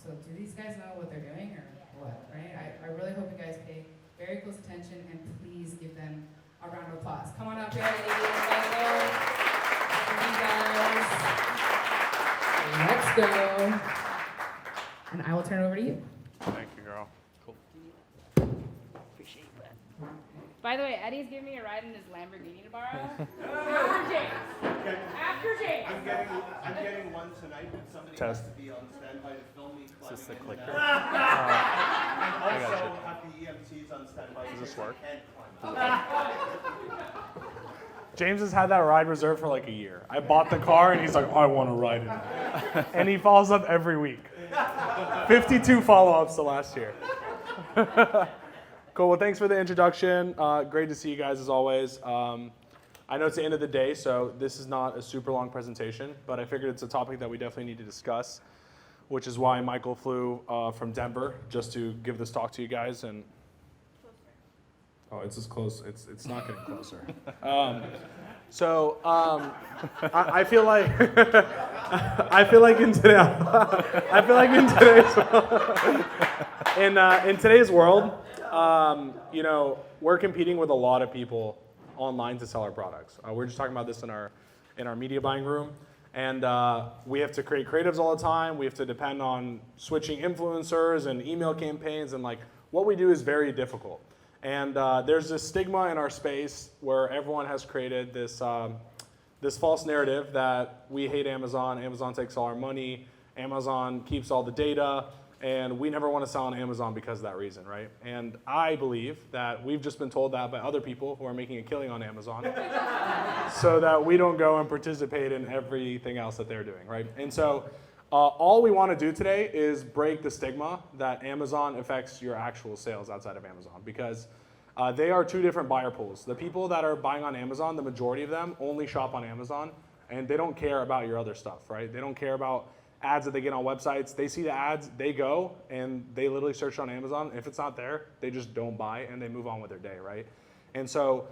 So do these guys know what they're doing or what, right? I really hope you guys pay very close attention and please give them a round of applause. Come on up here, ladies. Let's go. You guys. Let's go. And I will turn it over to you. Thank you, girl. Cool. Appreciate that. By the way, Eddie's giving me a ride in his Lamborghini to borrow. After James. After James. I'm getting one tonight, but somebody Test. has to be on standby to film me climbing this the in and clicker? out. And I got also you. have the EMTs on standby. Does this so I work? can't climb. James has had that ride reserved for like a year. I bought the car and he's like, I want to ride in that. And he follows up every week. 52 follow-ups the last year. Cool, well thanks for the introduction. Great to see you guys as always. I know it's the end of the day, so this is not a super long presentation, but I figured it's a topic that we definitely need to discuss, which is why Michael flew from Denver just to give this talk to you guys. And oh, it's as close. It's not getting closer. I feel like in today's world, you know, we're competing with a lot of people online to sell our products. We're just talking about this in our media buying room, and we have to create creatives all the time. We have to depend on switching influencers and email campaigns, and like what we do is very difficult. And there's this stigma in our space where everyone has created this this false narrative that we hate Amazon. Amazon takes all our money. Amazon keeps all the data. And we never want to sell on Amazon because of that reason, right? And I believe that we've just been told that by other people who are making a killing on Amazon so that we don't go and participate in everything else that they're doing, right? And so all we want to do today is break the stigma that Amazon affects your actual sales outside of Amazon, because they are two different buyer pools. The people that are buying on Amazon, the majority of them only shop on Amazon, and they don't care about your other stuff, right? They don't care about ads that they get on websites. They see the ads, they go, and they literally search on Amazon. If it's not there, they just don't buy, and they move on with their day, right? And so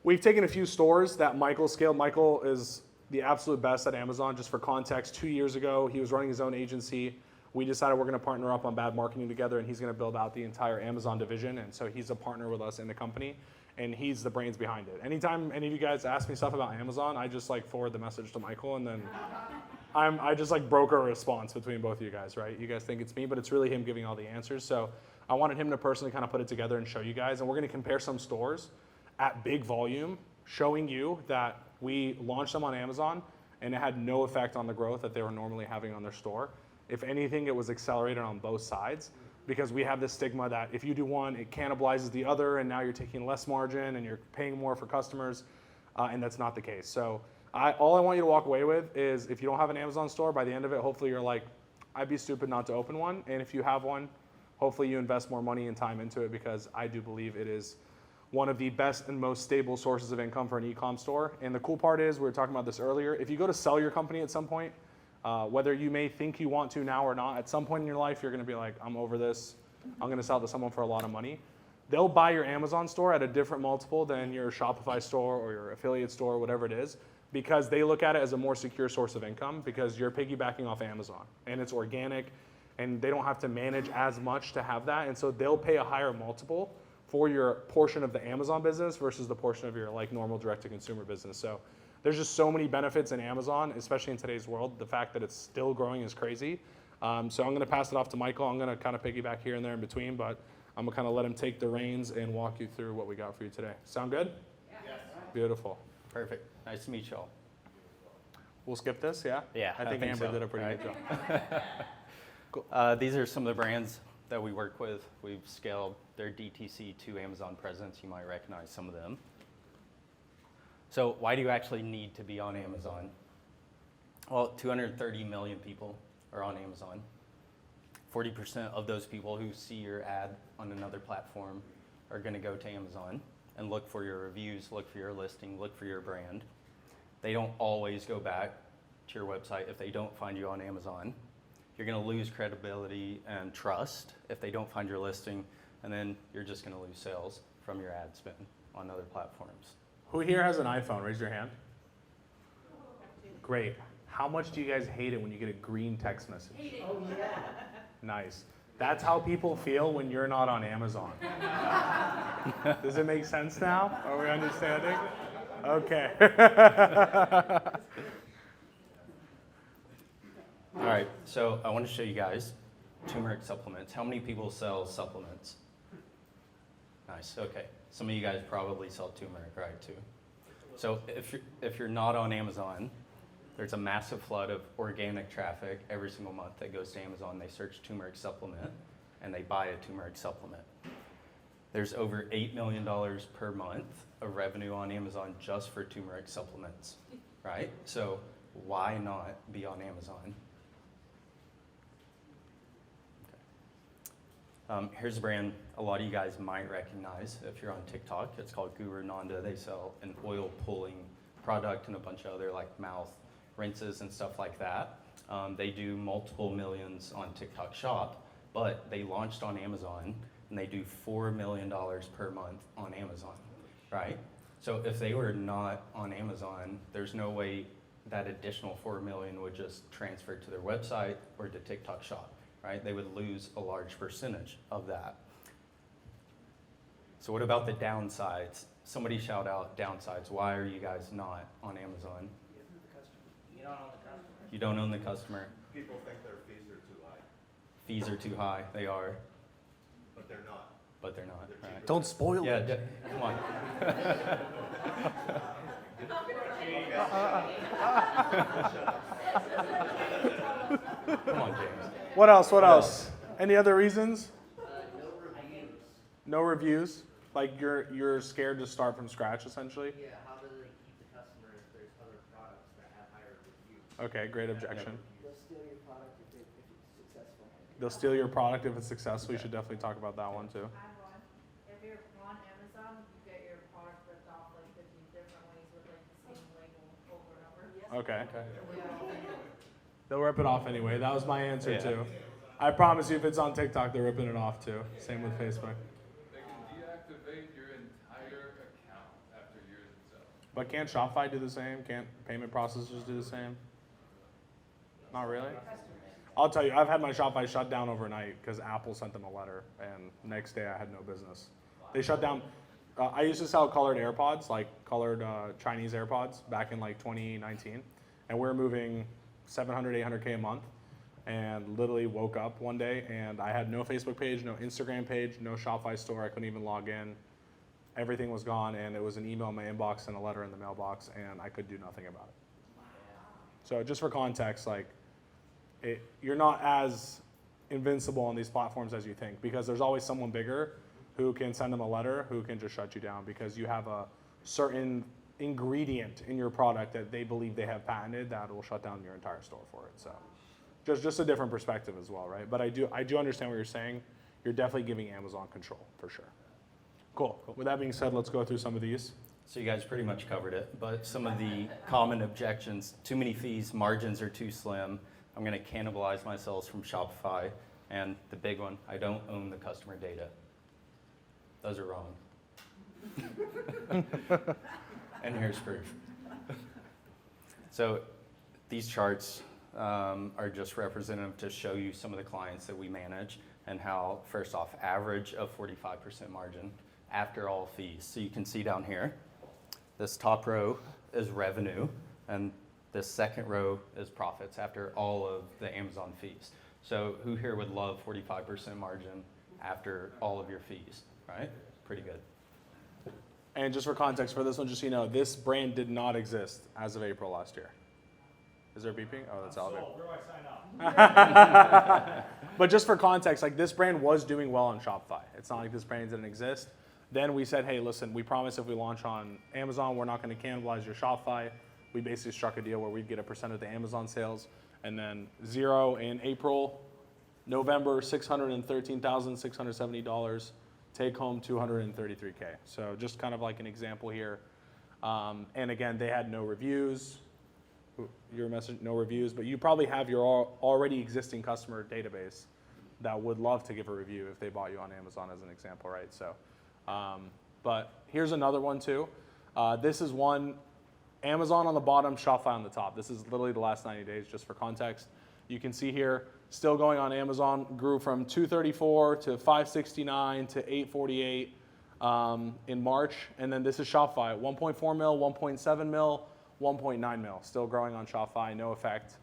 we've taken a few stores that Michael scaled. Michael is the absolute best at Amazon. Just for context, 2 years ago, he was running his own agency. We decided we're going to partner up on bad marketing together, and he's going to build out the entire Amazon division. And so he's a partner with us in the company, and he's the brains behind it. Anytime any of you guys ask me stuff about Amazon, I just like forward the message to Michael, and then I just like broker a response between both of you guys, right? You guys think it's me, but it's really him giving all the answers. So I wanted him to personally kind of put it together and show you guys. And we're going to compare some stores at big volume, showing you that we launched them on Amazon and it had no effect on the growth that they were normally having on their store. If anything, it was accelerated on both sides, because we have this stigma that if you do one, it cannibalizes the other, and now you're taking less margin and you're paying more for customers, and that's not the case. So all I want you to walk away with is, if you don't have an Amazon store, by the end of it, hopefully you're like, I'd be stupid not to open one. And if you have one, hopefully you invest more money and time into it, because I do believe it is one of the best and most stable sources of income for an e-com store. And the cool part is, we were talking about this earlier, if you go to sell your company at some point, whether you may think you want to now or not, at some point in your life, you're gonna be like, I'm over this. I'm gonna sell it to someone for a lot of money. They'll buy your Amazon store at a different multiple than your Shopify store or your affiliate store, whatever it is, because they look at it as a more secure source of income, because you're piggybacking off Amazon and it's organic and they don't have to manage as much to have that. And so they'll pay a higher multiple for your portion of the Amazon business versus the portion of your like normal direct-to-consumer business. So there's just so many benefits in Amazon, especially in today's world. The fact that it's still growing is crazy. So I'm gonna pass it off to Michael. I'm gonna kind of piggyback here and there in between, but I'm gonna kind of let him take the reins and walk you through what we got for you today. Sound good? Yes. Beautiful. Perfect. Nice to meet y'all. We'll skip this, yeah? Yeah, I think Amber so. did a pretty good job. These are some of the brands that we work with. We've scaled their DTC to Amazon presence. You might recognize some of them. So why do you actually need to be on Amazon? Well, 230 million people are on Amazon. 40% of those people who see your ad on another platform are going to go to Amazon and look for your reviews, look for your listing, look for your brand. They don't always go back to your website if they don't find you on Amazon. You're going to lose credibility and trust if they don't find your listing, and then you're just going to lose sales from your ad spend on other platforms. Who here has an iPhone? Raise your hand. Great. How much do you guys hate it when you get a green text message? Oh, yeah. Nice. That's how people feel when you're not on Amazon. Does it make sense now? Are we understanding? Okay. All right, so I want to show you guys turmeric supplements. How many people sell supplements? Nice, okay. Some of you guys probably sell turmeric, right, too. So if you're not on Amazon, there's a massive flood of organic traffic every single month that goes to Amazon. They search turmeric supplement, and they buy a turmeric supplement. There's over $8 million per month of revenue on Amazon just for turmeric supplements, right? So why not be on Amazon? Here's a brand a lot of you guys might recognize if you're on TikTok. It's called Guru Nanda. They sell an oil pulling product and a bunch of other like mouth rinses and stuff like that. They do multiple millions on TikTok Shop, but they launched on Amazon and they do $4 million per month on Amazon, right? So if they were not on Amazon, there's no way that additional $4 million would just transfer to their website or to TikTok Shop, right? They would lose a large percentage of that. So what about the downsides? Somebody shout out downsides. Why are you guys not on Amazon? You don't own the customer. People think their fees are too high, Fees are too high. They are, but they're not. but they're not. They're Right? cheaper. Don't spoil Yeah, it. come on. Come on, James. What else? What else? Any other reasons? No reviews? Like you're scared to start from scratch, essentially? Yeah, how do they keep the customer if there's other products that have higher reviews? Okay, great objection. They'll steal your product if it's successful. They'll steal your product if it's successful. You should definitely talk about that one too. I have one. If you're on Amazon, you get your product ripped off like 50 different ways with like the same label over and over. Okay. Yeah. They'll rip it off anyway. That was my answer Yeah. too. I promise you, if it's on TikTok, they're ripping it off too. Same with Facebook. They can deactivate your entire account after years of selling. But can't Shopify do the same? Can't payment processors do the same? Not really? I'll tell you, I've had my Shopify shut down overnight because Apple sent them a letter, and next day I had no business. They shut down. I used to sell colored AirPods, like colored Chinese AirPods, back in like 2019, and we were moving 700, 800K a month, and literally woke up one day and I had no Facebook page, no Instagram page, no Shopify store. I couldn't even log in. Everything was gone, and it was an email in my inbox and a letter in the mailbox, and I could do nothing about it. So just for context, like, you're not as invincible on these platforms as you think, because there's always someone bigger who can send them a letter who can just shut you down because you have a certain ingredient in your product that they believe they have patented that will shut down your entire store for it. So just a different perspective as well, right? But I do understand what you're saying. You're definitely giving Amazon control for sure. Cool. With that being said, let's go through some of these. So you guys pretty much covered it, but some of the common objections: too many fees, margins are too slim, I'm going to cannibalize my sales from Shopify, and the big one, I don't own the customer data. Those are wrong. And here's proof. So these charts are just representative to show you some of the clients that we manage and how, first off, average of 45% margin after all fees. So you can see down here, this top row is revenue, and this second row is profits after all of the Amazon fees. So who here would love 45% margin after all of your fees, right? Pretty good. And just for context for this one, just so you know, this brand did not exist as of April last year. Is there beeping? Oh, that's Albert. Where do I sign up? But just for context, like, this brand was doing well on Shopify. It's not like this brand didn't exist. Then we said, hey, listen, we promise if we launch on Amazon, we're not going to cannibalize your Shopify. We basically struck a deal where we'd get a percent of the Amazon sales, and then zero in April, November, $613,670. Take home $233K. So just kind of like an example here. And again, they had no reviews. Your message, no reviews, but you probably have your already existing customer database that would love to give a review if they bought you on Amazon, as an example, right? So, but here's another one too. This is one, Amazon on the bottom, Shopify on the top. This is literally the last 90 days, just for context. You can see here, still going on Amazon, grew from 234 to 569 to 848 in March. And then this is Shopify, 1.4 mil, 1.7 mil, 1.9 mil, still growing on Shopify, no effect.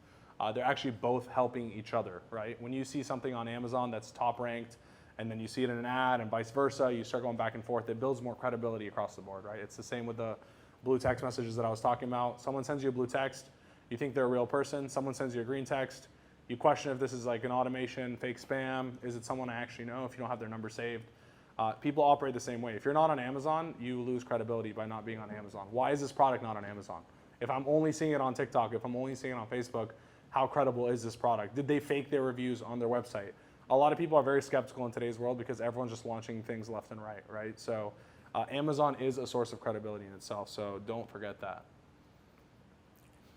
They're actually both helping each other, right? When you see something on Amazon that's top ranked, and then you see it in an ad and vice versa, you start going back and forth, it builds more credibility across the board, right? It's the same with the blue text messages that I was talking about. Someone sends you a blue text, you think they're a real person. Someone sends you a green text, you question if this is like an automation, fake spam, is it someone I actually know if you don't have their number saved? People operate the same way. If you're not on Amazon, you lose credibility by not being on Amazon. Why is this product not on Amazon? If I'm only seeing it on TikTok, if I'm only seeing it on Facebook, how credible is this product? Did they fake their reviews on their website? A lot of people are very skeptical in today's world because everyone's just launching things left and right, right? So Amazon is a source of credibility in itself, so don't forget that.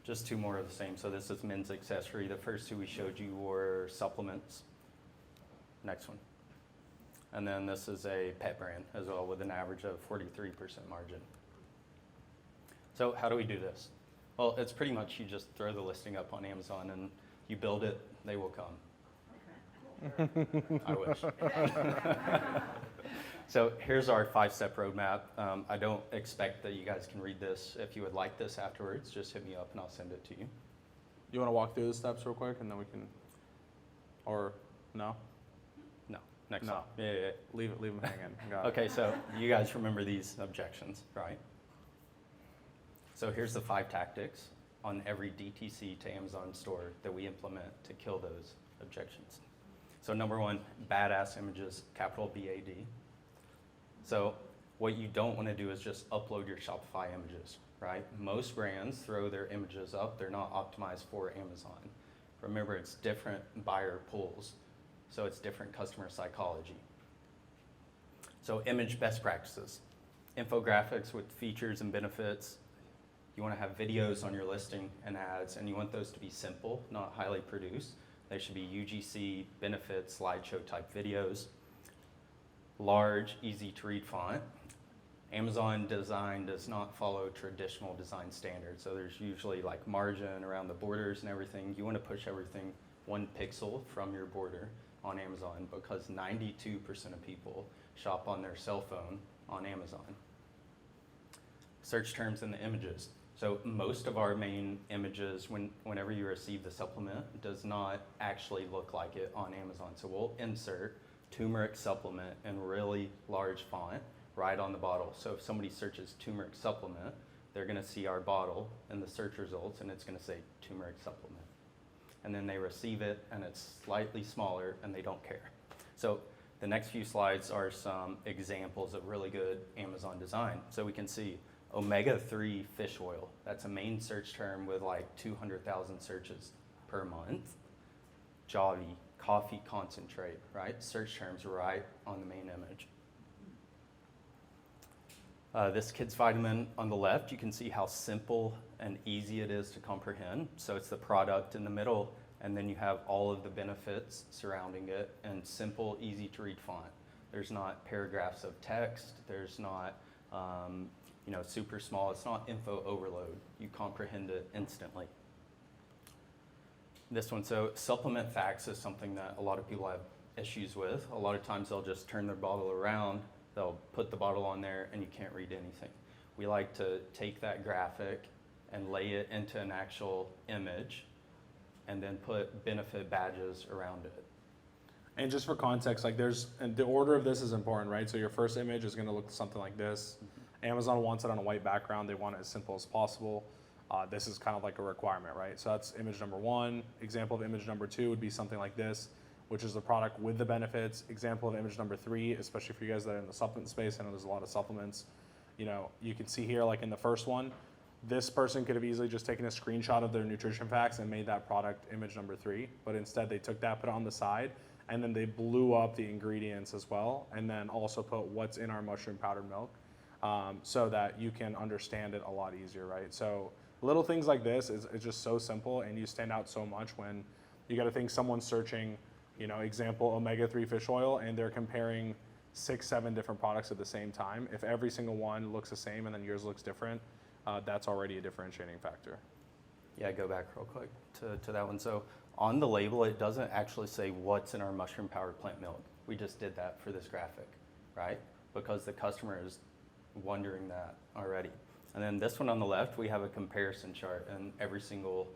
Just two more of the same. So this is men's accessory. The first two we showed you were supplements. Next one. And then this is a pet brand as well with an average of 43% margin. So how do we do this? Well, it's pretty much you just throw the listing up on Amazon and you build it, they will come. I wish. So here's our 5-step roadmap. I don't expect that you guys can read this. If you would like this afterwards, just hit me up and I'll send it to you. You want to walk through the steps real quick and then we can, or no? No, next No. one. Yeah. Leave them hanging. Got it. Okay, so you guys remember these objections, right? So here's the 5 tactics on every DTC to Amazon store that we implement to kill those objections. So number 1, badass images, capital BAD. So what you don't want to do is just upload your Shopify images, right? Most brands throw their images up. They're not optimized for Amazon. Remember, it's different buyer pools, so it's different customer psychology. So image best practices, infographics with features and benefits. You want to have videos on your listing and ads, and you want those to be simple, not highly produced. They should be UGC, benefit, slideshow type videos. Large, easy to read font. Amazon design does not follow traditional design standards. So there's usually like margin around the borders and everything. You want to push everything 1 pixel from your border on Amazon because 92% of people shop on their cell phone on Amazon. Search terms in the images. So most of our main images, whenever you receive the supplement, does not actually look like it on Amazon. So we'll insert turmeric supplement in really large font right on the bottle. So if somebody searches turmeric supplement, they're going to see our bottle in the search results and it's going to say turmeric supplement. And then they receive it and it's slightly smaller and they don't care. So the next few slides are some examples of really good Amazon design. So we can see omega-3 fish oil. That's a main search term with like 200,000 searches per month. Jolly, coffee concentrate, right? Search terms right on the main image. This kids vitamin on the left, you can see how simple and easy it is to comprehend. So it's the product in the middle, and then you have all of the benefits surrounding it in simple, easy to read font. There's not paragraphs of text. There's not super small. It's not info overload. You comprehend it instantly. This one, so supplement facts is something that a lot of people have issues with. A lot of times they'll just turn their bottle around, they'll put the bottle on there, and you can't read anything. We like to take that graphic and lay it into an actual image and then put benefit badges around it. And just for context, and the order of this is important, right? So your first image is going to look something like this. Amazon wants it on a white background. They want it as simple as possible. This is kind of like a requirement, right? So that's image number 1. Example of image number 2 would be something like this, which is the product with the benefits. Example of image number 3, especially for you guys that are in the supplement space. I know there's a lot of supplements. You can see here, like in the first one, this person could have easily just taken a screenshot of their nutrition facts and made that product image number 3. But instead they took that, put it on the side, and then they blew up the ingredients as well, and then also put what's in our mushroom powdered milk. So that you can understand it a lot easier, right? So little things like this is just so simple, and you stand out so much when you got to think someone's searching, example omega-3 fish oil, and they're comparing 6-7 different products at the same time. If every single one looks the same and then yours looks different, that's already a differentiating factor. Yeah, go back real quick to that one. So On the label, it doesn't actually say what's in our mushroom powered plant milk. We just did that for this graphic, right? Because the customer is wondering that already. And then this one on the left, we have a comparison chart in every single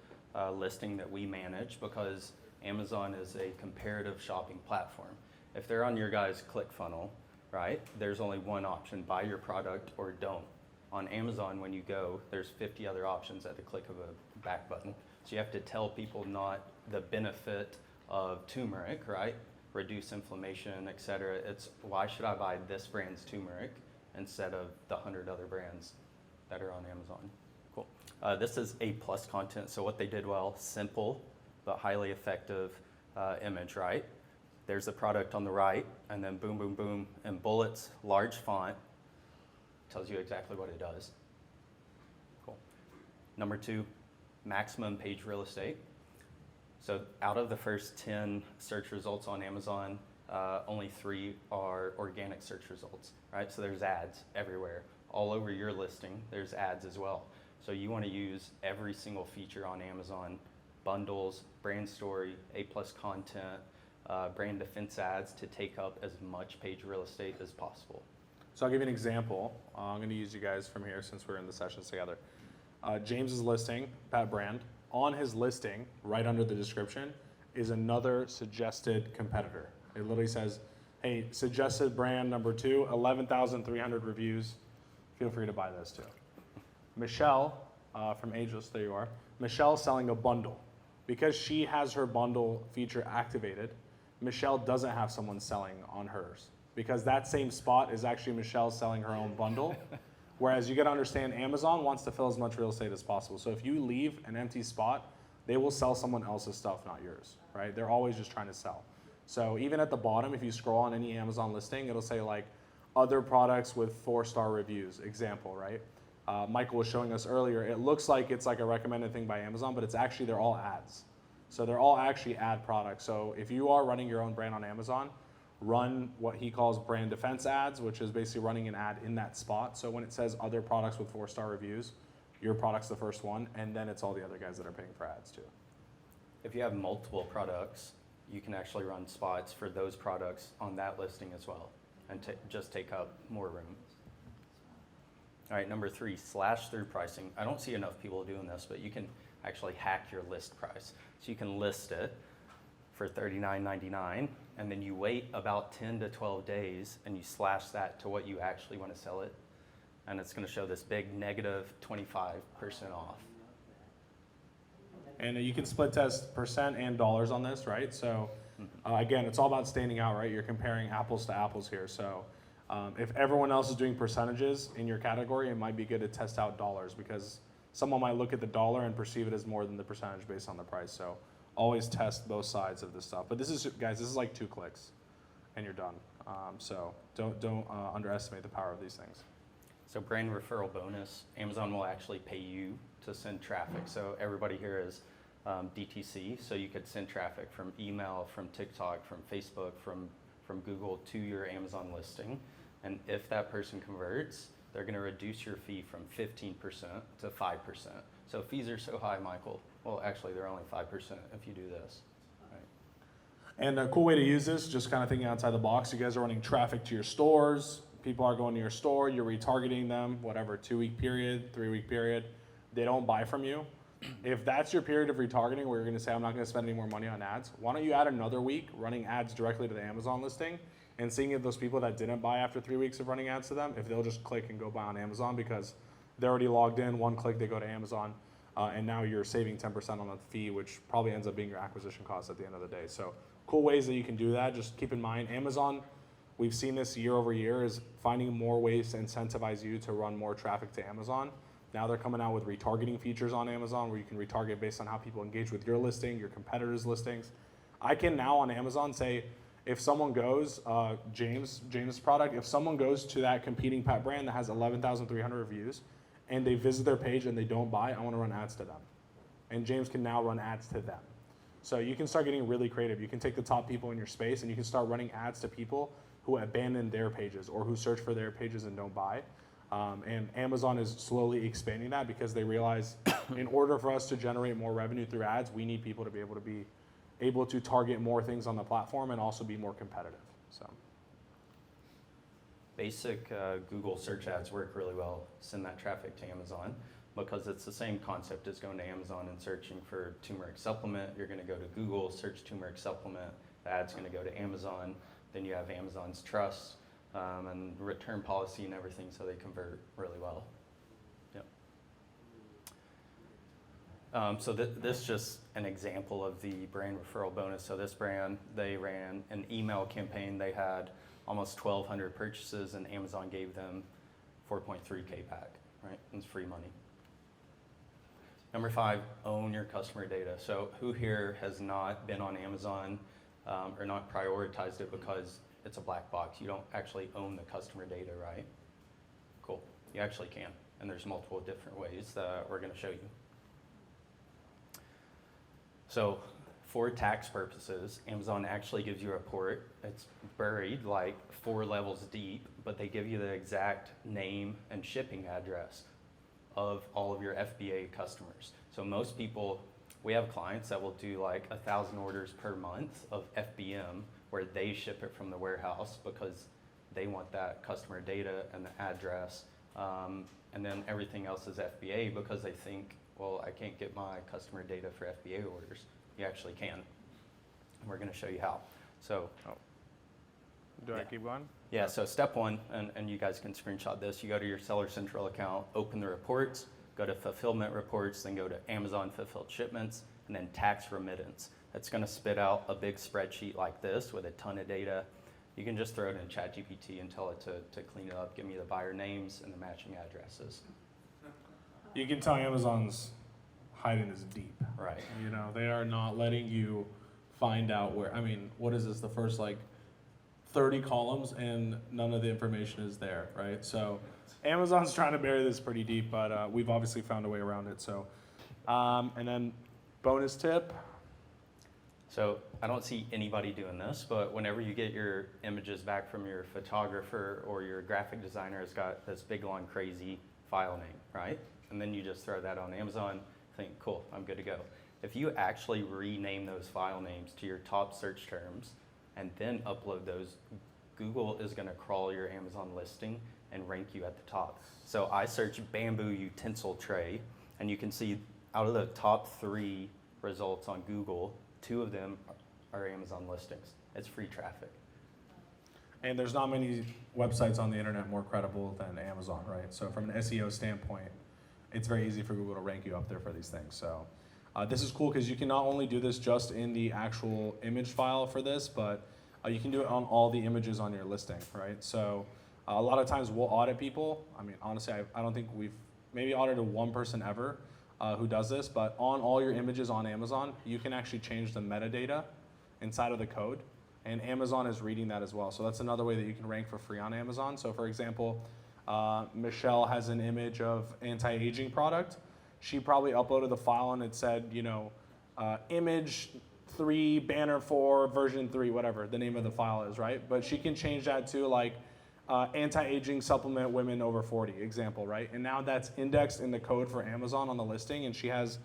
listing that we manage, because Amazon is a comparative shopping platform. If they're on your guys' ClickFunnels, right, there's only one option: buy your product or don't. On Amazon, when you go, there's 50 other options at the click of a back button. So you have to tell people not the benefit of turmeric, right? Reduce inflammation, et cetera. It's why should I buy this brand's turmeric instead of the 100 other brands that are on Amazon? Cool. This is A+ content. So what they did well: simple but highly effective image, right? There's the product on the right, and then boom, boom, boom, in bullets, large font, tells you exactly what it does. Cool. Number 2, maximum page real estate. So out of the first 10 search results on Amazon, only 3 are organic search results, right? So there's ads everywhere. All over your listing, there's ads as well. So you want to use every single feature on Amazon: bundles, brand story, A+ content, brand defense ads, to take up as much page real estate as possible. So I'll give you an example. I'm going to use you guys from here since we're in the sessions together. James's listing, Pat Brand, on his listing, right under the description, is another suggested competitor. It literally says, hey, suggested brand number 2, 11,300 reviews. Feel free to buy this too. Michelle from Ageless, there you are. Michelle's selling a bundle. Because she has her bundle feature activated, Michelle doesn't have someone selling on hers, because that same spot is actually Michelle selling her own bundle. Whereas you got to understand, Amazon wants to fill as much real estate as possible. So if you leave an empty spot, they will sell someone else's stuff, not yours, right? They're always just trying to sell. So even at the bottom, if you scroll on any Amazon listing, it'll say like other products with 4-star reviews, example, right? Michael was showing us earlier, it looks like it's like a recommended thing by Amazon, but it's actually, they're all ads. So they're all actually ad products. So if you are running your own brand on Amazon, run what he calls brand defense ads, which is basically running an ad in that spot. So when it says other products with 4-star reviews, your product's the first one, and then it's all the other guys that are paying for ads too. If you have multiple products, you can actually run spots for those products on that listing as well, and just take up more room. All right, number 3, slash-through pricing. I don't see enough people doing this, but you can actually hack your list price. So you can list it for $39.99, and then you wait about 10 to 12 days, and you slash that to what you actually want to sell it, and it's going to show this big negative 25% off. And you can split test percent and dollars on this, right? So again, it's all about standing out, right? You're comparing apples to apples here. So if everyone else is doing percentages in your category, it might be good to test out dollars, because someone might look at the dollar and perceive it as more than the percentage based on the price. So always test both sides of this stuff. But this is, guys, this is like 2 clicks and you're done. So don't underestimate the power of these things. So brand referral bonus, Amazon will actually pay you to send traffic. So everybody here is DTC, so you could send traffic from email, from TikTok, from Facebook, from Google to your Amazon listing. And if that person converts, they're going to reduce your fee from 15% to 5%. So fees are so high, Michael. Well, actually, they're only 5% if you do this. Right. And a cool way to use this, just kind of thinking outside the box, you guys are running traffic to your stores. People are going to your store, you're retargeting them, whatever, 2-week period, 3-week period. They don't buy from you. If that's your period of retargeting where you're going to say, I'm not going to spend any more money on ads, why don't you add another week running ads directly to the Amazon listing and seeing if those people that didn't buy after 3 weeks of running ads to them, if they'll just click and go buy on Amazon, because they're already logged in, 1 click, they go to Amazon, and now you're saving 10% on the fee, which probably ends up being your acquisition cost at the end of the day. So cool ways that you can do that. Just keep in mind, Amazon, we've seen this year over year, is finding more ways to incentivize you to run more traffic to Amazon. Now they're coming out with retargeting features on Amazon where you can retarget based on how people engage with your listing, your competitors' listings. I can now on Amazon say, if someone goes, James' product, if someone goes to that competing pet brand that has 11,300 reviews and they visit their page and they don't buy, I want to run ads to them. And James can now run ads to them. So you can start getting really creative. You can take the top people in your space and you can start running ads to people who abandon their pages or who search for their pages and don't buy. And Amazon is slowly expanding that because they realize in order for us to generate more revenue through ads, we need people to be able to be able to target more things on the platform and also be more competitive. So. Basic Google search ads work really well. Send that traffic to Amazon because it's the same concept as going to Amazon and searching for turmeric supplement. You're going to go to Google, search turmeric supplement. The ad's going to go to Amazon. Then you have Amazon's trust and return policy and everything, so they convert really well. Yep. So this is just an example of the brand referral bonus. So this brand, they ran an email campaign. They had almost 1,200 purchases, and Amazon gave them 4.3K back, right? It's free money. Number 5, own your customer data. So who here has not been on Amazon or not prioritized it because it's a black box? You don't actually own the customer data, right? Cool. You actually can, and there's multiple different ways that we're going to show you. So for tax purposes, Amazon actually gives you a report. It's buried like 4 levels deep, but they give you the exact name and shipping address of all of your FBA customers. So most people, we have clients that will do like 1,000 orders per month of FBM where they ship it from the warehouse because they want that customer data and the address. And then everything else is FBA because they think, well, I can't get my customer data for FBA orders. You actually can. And we're going to show you how. So, Do I keep going? Yeah, so step 1, and you guys can screenshot this. You go to your Seller Central account, open the reports, go to fulfillment reports, then go to Amazon fulfilled shipments, and then tax remittance. That's going to spit out a big spreadsheet like this with a ton of data. You can just throw it in ChatGPT and tell it to clean it up, give me the buyer names and the matching addresses. You can tell Amazon's hiding is deep. Right. You know, they are not letting you find out where, I mean, what is this, the first like 30 columns and none of the information is there, right? So Amazon's trying to bury this pretty deep, but we've obviously found a way around it. So, and then bonus tip. So I don't see anybody doing this, but whenever you get your images back from your photographer or your graphic designer, it's got this big, long, crazy file name, right? And then you just throw that on Amazon, think, cool, I'm good to go. If you actually rename those file names to your top search terms and then upload those, Google is going to crawl your Amazon listing and rank you at the top. So I search bamboo utensil tray, and you can see out of the top 3 results on Google, 2 of them are Amazon listings. It's free traffic. And there's not many websites on the internet more credible than Amazon, right? So from an SEO standpoint, it's very easy for Google to rank you up there for these things. So this is cool because you can not only do this just in the actual image file for this, but you can do it on all the images on your listing, right? So a lot of times we'll audit people. I mean, honestly, I don't think we've maybe audited one person ever who does this, but on all your images on Amazon, you can actually change the metadata inside of the code, and Amazon is reading that as well. So that's another way that you can rank for free on Amazon. So for example, Michelle has an image of anti-aging product. She probably uploaded the file and it said, you know, image 3, banner 4, version 3, whatever the name of the file is, right? But she can change that to like anti-aging supplement women over 40, example, right? And now that's indexed in the code for Amazon on the listing, and she has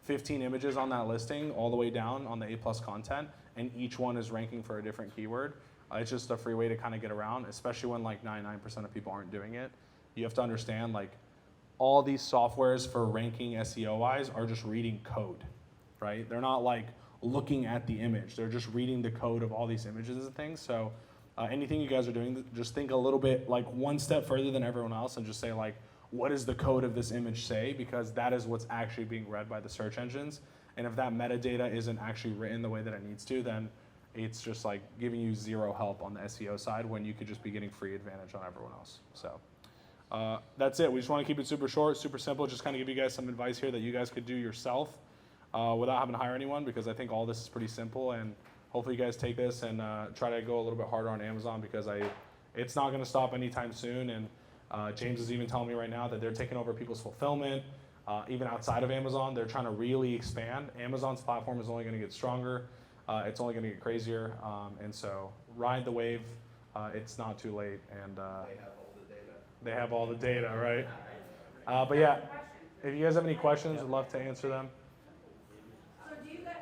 15 images on that listing all the way down on the A+ content, and each one is ranking for a different keyword. It's just a free way to kind of get around, especially when like 99% of people aren't doing it. You have to understand like all these softwares for ranking SEO-wise are just reading code, right? They're not like looking at the image. They're just reading the code of all these images and things. So anything you guys are doing, just think a little bit like one step further than everyone else and just say like, what does the code of this image say? Because that is what's actually being read by the search engines. And if that metadata isn't actually written the way that it needs to, then it's just like giving you zero help on the SEO side when you could just be getting free advantage on everyone else. So that's it. We just want to keep it super short, super simple, just kind of give you guys some advice here that you guys could do yourself without having to hire anyone, because I think all this is pretty simple, and hopefully you guys take this and try to go a little bit harder on Amazon, because it's not going to stop anytime soon. And James is even telling me right now that they're taking over people's fulfillment. Even outside of Amazon, they're trying to really expand. Amazon's platform is only going to get stronger. It's only going to get crazier. And so ride the wave. It's not too late. And they have all the data, right? But yeah, if you guys have any questions, I'd love to answer them. So do you guys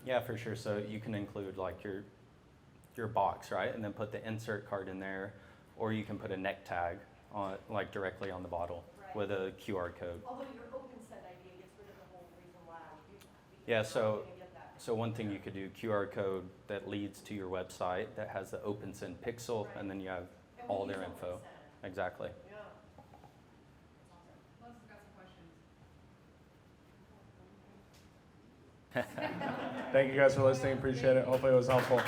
Yeah, for sure. So you can include like your box, right? And then put the insert card in there, or you can put a neck tag on, like directly on the bottle with a QR code. Although your open set idea gets rid of the whole reason why I do that. because Yeah, you're so- not gonna get that. So one thing you could do, QR code that leads to your website that has the OpenSend pixel, and then you have And we all use their open info. set. Exactly. Yeah. Melissa's got some questions. Thank you guys for listening. Appreciate it. Hopefully it was helpful.